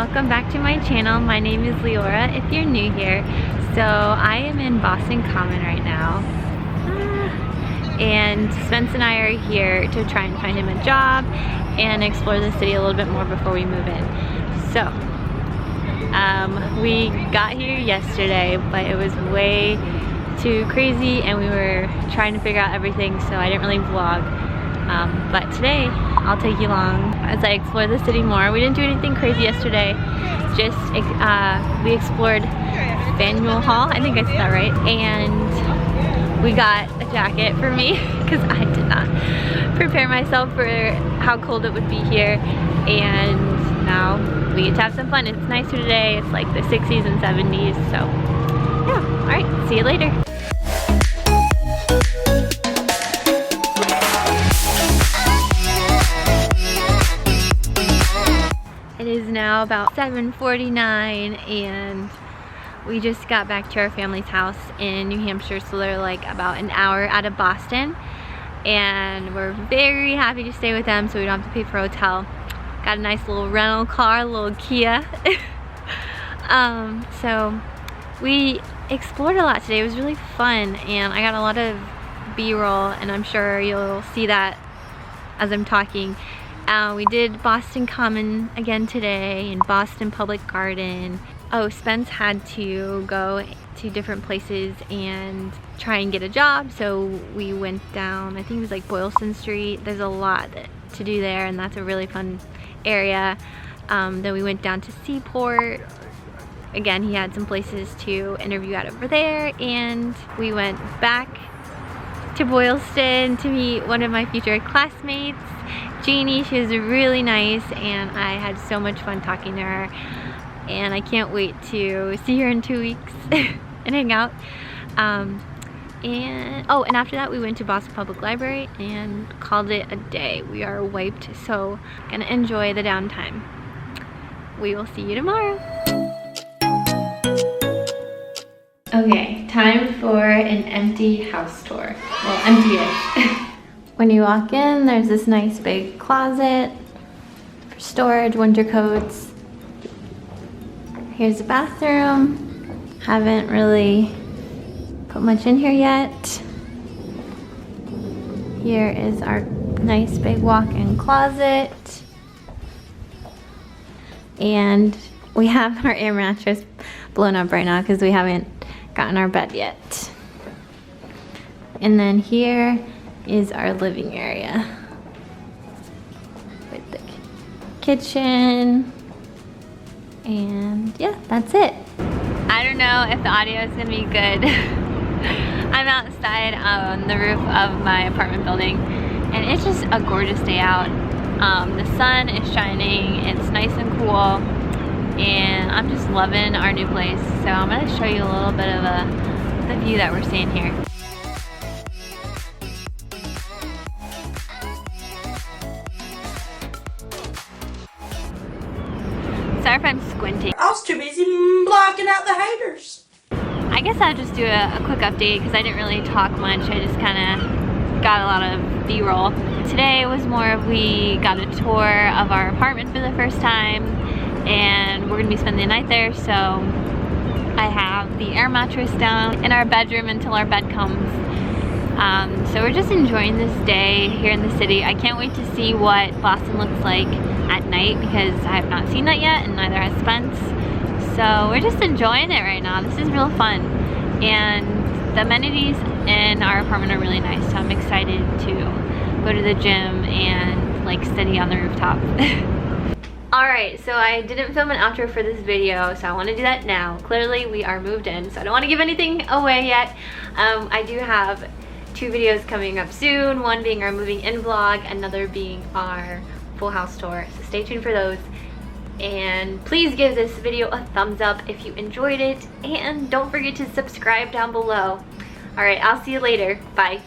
welcome back to my channel. My name is Leora if you're new here. So I am in Boston Common right now. And Spence and I are here to try and find him a job and explore the city a little bit more before we move in. So we got here yesterday, but it was way too crazy and we were trying to figure out everything, so I didn't really vlog. But today I'll take you along as I explore the city more. We didn't do anything crazy yesterday, just we explored Faneuil Hall, I think I said that right, and we got a jacket for me because I did not prepare myself for how cold it would be here, and now we get to have some fun. It's nicer today, it's like the 60s and 70s, so yeah. Alright, see you later. It is now about 7:49 and we just got back to our family's house in New Hampshire, so they're like about an hour out of Boston, and we're very happy to stay with them so we don't have to pay for a hotel. Got a nice little rental car, a little Kia. So we explored a lot today. It was really fun and I got a lot of B-roll, and I'm sure you'll see that as I'm talking. We did Boston Common again today and Boston Public Garden. Oh, Spence had to go to different places and try and get a job, so we went down, I think it was like Boylston Street. There's a lot to do there and that's a really fun area. Then we went down to Seaport. Again, he had some places to interview at over there, and we went back to Boylston to meet one of my future classmates, Jeannie. She was really nice and I had so much fun talking to her, and I can't wait to see her in 2 weeks and hang out. And after that we went to Boston Public Library and called it a day. We are wiped, so gonna enjoy the downtime. We will see you tomorrow. Okay, time for an empty house tour. Well, empty-ish. When you walk in, there's this nice big closet for storage, winter coats. Here's the bathroom. Haven't really put much in here yet. Here is our nice big walk-in closet. And we have our air mattress blown up right now because we haven't gotten our bed yet. And then here is our living area with the kitchen, and yeah, that's it. I don't know if the audio is gonna be good. I'm outside on the roof of my apartment building and it's just a gorgeous day out. The sun is shining, it's nice and cool, and I'm just loving our new place. So I'm going to show you a little bit of the view that we're seeing here. Sorry if I'm squinting. I was too busy blocking out the haters. I guess I'll just do a quick update because I didn't really talk much. I just kind of got a lot of B-roll. Today was more of, we got a tour of our apartment for the first time, and we're gonna be spending the night there, so I have the air mattress down in our bedroom until our bed comes. So we're just enjoying this day here in the city. I can't wait to see what Boston looks like at night because I have not seen that yet, and neither has Spence. So we're just enjoying it right now. This is real fun, and the amenities in our apartment are really nice, so I'm excited to go to the gym and like study on the rooftop. Alright, so I didn't film an outro for this video, so I want to do that now. Clearly we are moved in, so I don't want to give anything away yet. I do have 2 videos coming up soon, one being our moving in vlog, another being our full house tour, so stay tuned for those. And please give this video a thumbs up if you enjoyed it, and don't forget to subscribe down below. Alright, I'll see you later. Bye.